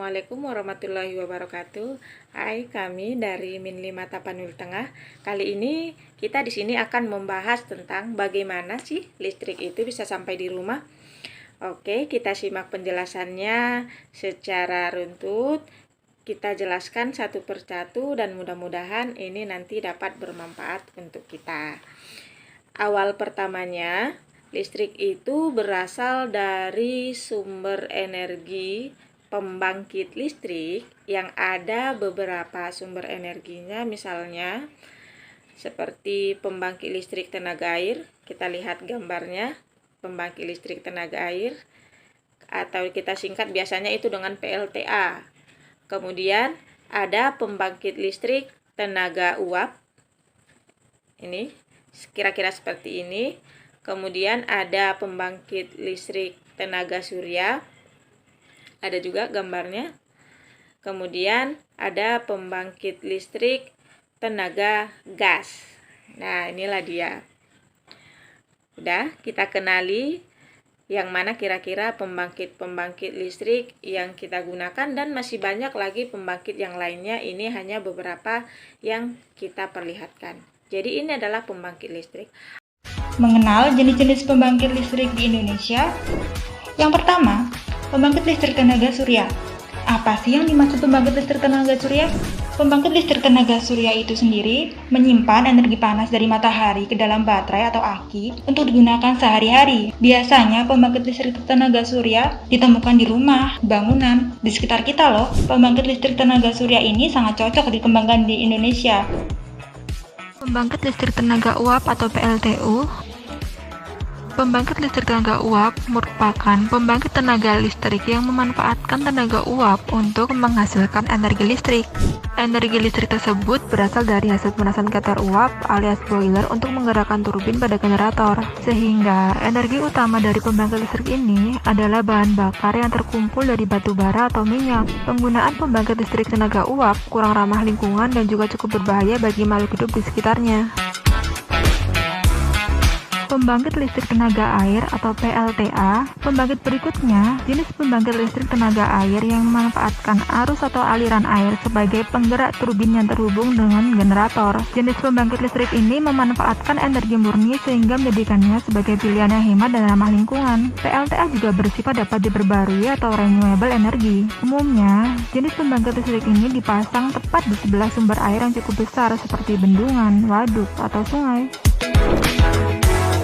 Assalamualaikum warahmatullahi wabarakatuh. Hai, kami dari Min 5 Tapanuli Tengah. Kali ini kita di sini akan membahas tentang bagaimana sih listrik itu bisa sampai di rumah. Oke, kita simak penjelasannya secara runtut. Kita jelaskan satu persatu dan mudah-mudahan ini nanti dapat bermanfaat untuk kita. Awal pertamanya, listrik itu berasal dari sumber energi pembangkit listrik yang ada beberapa sumber energinya, misalnya seperti pembangkit listrik tenaga air. Kita lihat gambarnya, pembangkit listrik tenaga air, atau kita singkat biasanya itu dengan PLTA. Kemudian ada pembangkit listrik tenaga uap, ini kira-kira seperti ini. Kemudian ada pembangkit listrik tenaga surya, ada juga gambarnya. Kemudian ada pembangkit listrik tenaga gas. Nah, inilah dia. Udah, kita kenali yang mana kira-kira pembangkit listrik yang kita gunakan, dan masih banyak lagi pembangkit yang lainnya. Ini hanya beberapa yang kita perlihatkan. Jadi ini adalah pembangkit listrik. Mengenal jenis-jenis pembangkit listrik di Indonesia. Yang pertama, pembangkit listrik tenaga surya. Apa sih yang dimaksud pembangkit listrik tenaga surya? Pembangkit listrik tenaga surya itu sendiri menyimpan energi panas dari matahari ke dalam baterai atau aki untuk digunakan sehari-hari. Biasanya pembangkit listrik tenaga surya ditemukan di rumah, bangunan, di sekitar kita loh. Pembangkit listrik tenaga surya ini sangat cocok dikembangkan di Indonesia. Pembangkit listrik tenaga uap atau PLTU. Pembangkit listrik tenaga uap merupakan pembangkit tenaga listrik yang memanfaatkan tenaga uap untuk menghasilkan energi listrik. Energi listrik tersebut berasal dari hasil pemanasan keter uap alias boiler untuk menggerakkan turbin pada generator. Sehingga energi utama dari pembangkit listrik ini adalah bahan bakar yang terkumpul dari batu bara atau minyak. Penggunaan pembangkit listrik tenaga uap kurang ramah lingkungan dan juga cukup berbahaya bagi makhluk hidup di sekitarnya. Pembangkit listrik tenaga air atau PLTA. Pembangkit berikutnya, jenis pembangkit listrik tenaga air yang memanfaatkan arus atau aliran air sebagai penggerak turbin yang terhubung dengan generator. Jenis pembangkit listrik ini memanfaatkan energi murni sehingga menjadikannya sebagai pilihan yang hemat dan ramah lingkungan. PLTA juga bersifat dapat diperbarui atau renewable energy. Umumnya, jenis pembangkit listrik ini dipasang tepat di sebelah sumber air yang cukup besar seperti bendungan, waduk, atau sungai.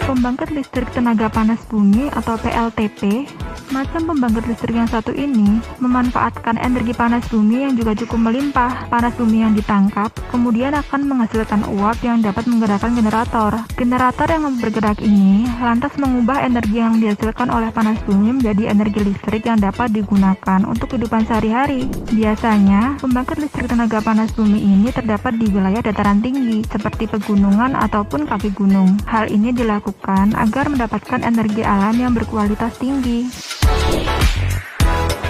Pembangkit listrik tenaga panas bumi atau PLTP. Macam pembangkit listrik yang satu ini memanfaatkan energi panas bumi yang juga cukup melimpah. Panas bumi yang ditangkap kemudian akan menghasilkan uap yang dapat menggerakkan generator. Generator yang bergerak ini lantas mengubah energi yang dihasilkan oleh panas bumi menjadi energi listrik yang dapat digunakan untuk kehidupan sehari-hari. Biasanya, pembangkit listrik tenaga panas bumi ini terdapat di wilayah dataran tinggi seperti pegunungan ataupun kaki gunung. Hal ini dilakukan agar mendapatkan energi alam yang berkualitas tinggi.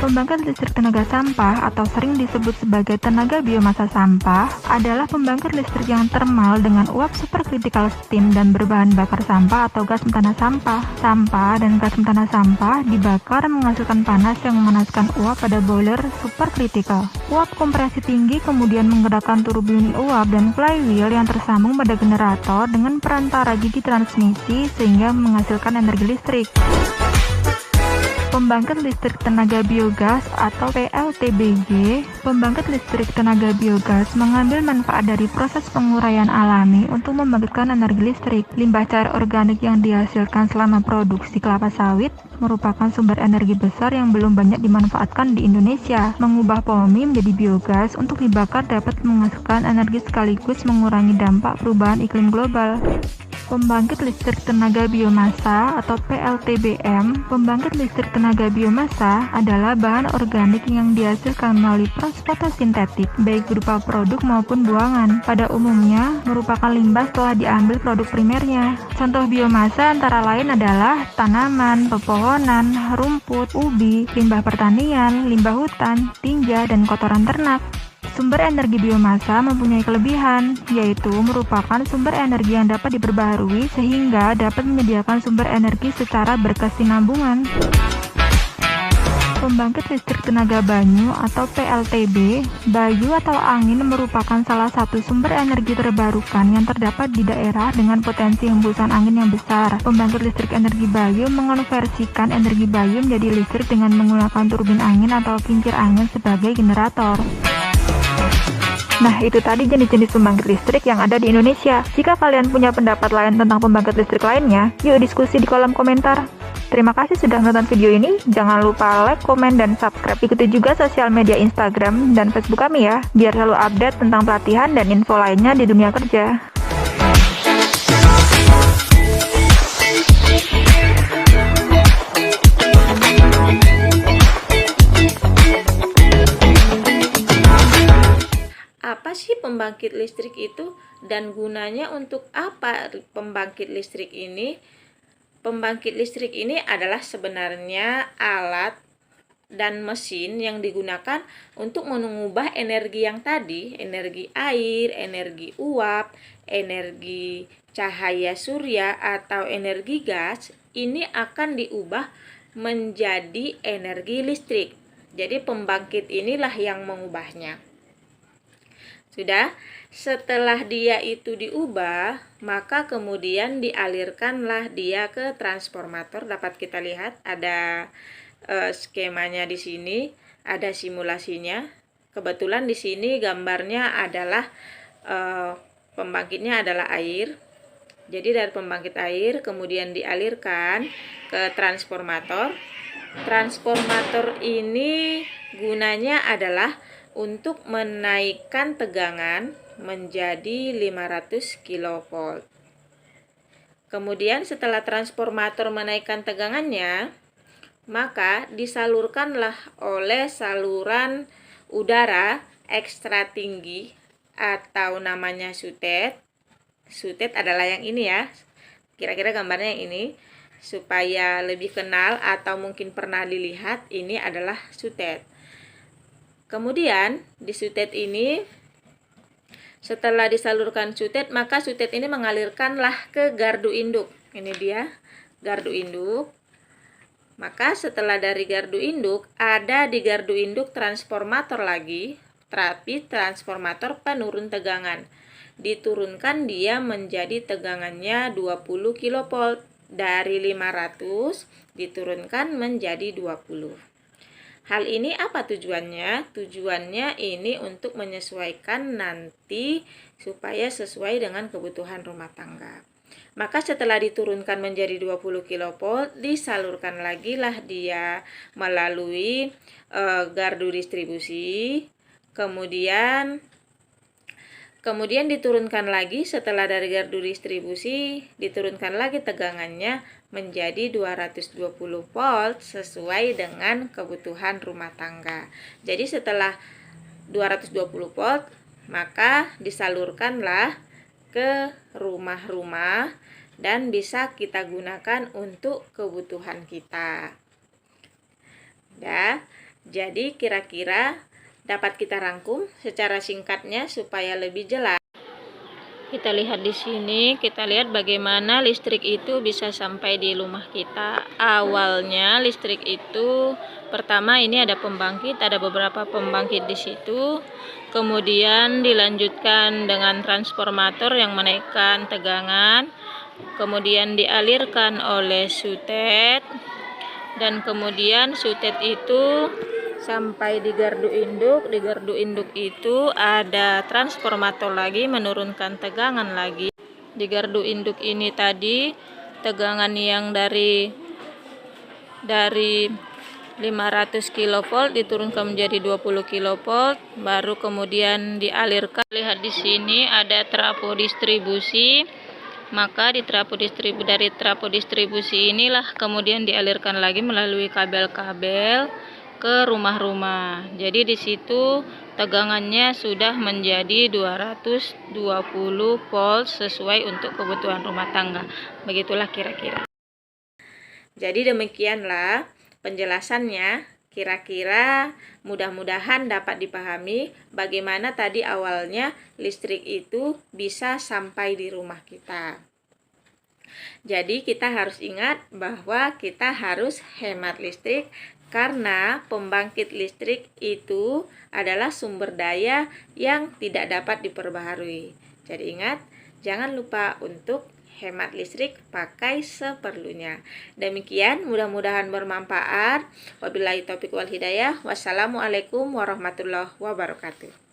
Pembangkit listrik tenaga sampah atau sering disebut sebagai tenaga biomasa sampah adalah pembangkit listrik yang termal dengan uap supercritical steam dan berbahan bakar sampah atau gas metana sampah. Sampah dan gas metana sampah dibakar menghasilkan panas yang memanaskan uap pada boiler supercritical. Uap kompresi tinggi kemudian menggerakkan turbin uap dan flywheel yang tersambung pada generator dengan perantara gigi transmisi sehingga menghasilkan energi listrik. Pembangkit listrik tenaga biogas atau PLTBG. Pembangkit listrik tenaga biogas mengambil manfaat dari proses penguraian alami untuk membangkitkan energi listrik. Limbah cair organik yang dihasilkan selama produksi kelapa sawit merupakan sumber energi besar yang belum banyak dimanfaatkan di Indonesia. Mengubah pohon menjadi biogas untuk dibakar dapat menghasilkan energi sekaligus mengurangi dampak perubahan iklim global. Pembangkit listrik tenaga biomasa atau PLTBM. Pembangkit listrik tenaga biomasa adalah bahan organik yang dihasilkan melalui proses fotosintetik, baik berupa produk maupun buangan. Pada umumnya, merupakan limbah setelah diambil produk primernya. Contoh biomasa antara lain adalah tanaman, pepohonan, rumput, ubi, limbah pertanian, limbah hutan, tinja, dan kotoran ternak. Sumber energi biomasa mempunyai kelebihan, yaitu merupakan sumber energi yang dapat diperbaharui sehingga dapat menyediakan sumber energi secara berkesinambungan. Pembangkit listrik tenaga banyu atau PLTB, banyu atau angin merupakan salah satu sumber energi terbarukan yang terdapat di daerah dengan potensi hembusan angin yang besar. Pembangkit listrik energi banyu mengonversikan energi banyu menjadi listrik dengan menggunakan turbin angin atau kincir angin sebagai generator. Nah, itu tadi jenis-jenis pembangkit listrik yang ada di Indonesia. Jika kalian punya pendapat lain tentang pembangkit listrik lainnya, yuk diskusi di kolom komentar. Terima kasih sudah menonton video ini. Jangan lupa like, komen, dan subscribe. Ikuti juga sosial media Instagram dan Facebook kami ya, biar selalu update tentang pelatihan dan info lainnya di dunia kerja. Apa sih pembangkit listrik itu dan gunanya untuk apa pembangkit listrik ini? Pembangkit listrik ini adalah sebenarnya alat dan mesin yang digunakan untuk mengubah energi yang tadi, energi air, energi uap, energi cahaya surya atau energi gas, ini akan diubah menjadi energi listrik. Jadi pembangkit inilah yang mengubahnya. Sudah, setelah dia itu diubah, maka kemudian dialirkanlah dia ke transformator. Dapat kita lihat ada skemanya di sini, ada simulasinya. Kebetulan di sini gambarnya adalah pembangkitnya adalah air. Jadi dari pembangkit air kemudian dialirkan ke transformator. Transformator ini gunanya adalah untuk menaikkan tegangan menjadi 500 kV. Kemudian setelah transformator menaikkan tegangannya, maka disalurkanlah oleh saluran udara ekstra tinggi atau namanya sutet. Sutet adalah yang ini ya. Kira-kira gambarnya yang ini. Supaya lebih kenal atau mungkin pernah dilihat, ini adalah sutet. Kemudian di sutet ini, setelah disalurkan sutet, maka sutet ini mengalirkanlah ke gardu induk. Ini dia gardu induk. Maka setelah dari gardu induk, ada di gardu induk transformator lagi, tapi transformator penurun tegangan. Diturunkan dia menjadi tegangannya 20 kV. Dari 500 diturunkan menjadi 20. Hal ini apa tujuannya? Tujuannya ini untuk menyesuaikan nanti supaya sesuai dengan kebutuhan rumah tangga. Maka setelah diturunkan menjadi 20 kV, disalurkan lagi lah dia melalui gardu distribusi. Kemudian diturunkan lagi setelah dari gardu distribusi, diturunkan lagi tegangannya menjadi 220 volt sesuai dengan kebutuhan rumah tangga. Jadi setelah 220 volt, maka disalurkanlah ke rumah-rumah dan bisa kita gunakan untuk kebutuhan kita. Ya, jadi kira-kira dapat kita rangkum secara singkatnya supaya lebih jelas. Kita lihat di sini, kita lihat bagaimana listrik itu bisa sampai di rumah kita. Awalnya listrik itu pertama ini ada pembangkit, ada beberapa pembangkit di situ. Kemudian dilanjutkan dengan transformator yang menaikkan tegangan. Kemudian dialirkan oleh sutet. Dan kemudian sutet itu sampai di gardu induk. Di gardu induk itu ada transformator lagi menurunkan tegangan lagi. Di gardu induk ini tadi tegangan yang dari 500 kV diturunkan menjadi 20 kV, baru kemudian dialirkan. Lihat di sini ada trafo distribusi. Maka dari trafo distribusi inilah kemudian dialirkan lagi melalui kabel-kabel ke rumah-rumah. Jadi di situ tegangannya sudah menjadi 220 volt sesuai untuk kebutuhan rumah tangga. Begitulah kira-kira. Jadi demikianlah penjelasannya. Kira-kira mudah-mudahan dapat dipahami bagaimana tadi awalnya listrik itu bisa sampai di rumah kita. Jadi kita harus ingat bahwa kita harus hemat listrik karena pembangkit listrik itu adalah sumber daya yang tidak dapat diperbaharui. Jadi ingat, jangan lupa untuk hemat listrik, pakai seperlunya. Demikian, mudah-mudahan bermanfaat. Wabillahi taufiq wal hidayah. Wassalamualaikum warahmatullahi wabarakatuh.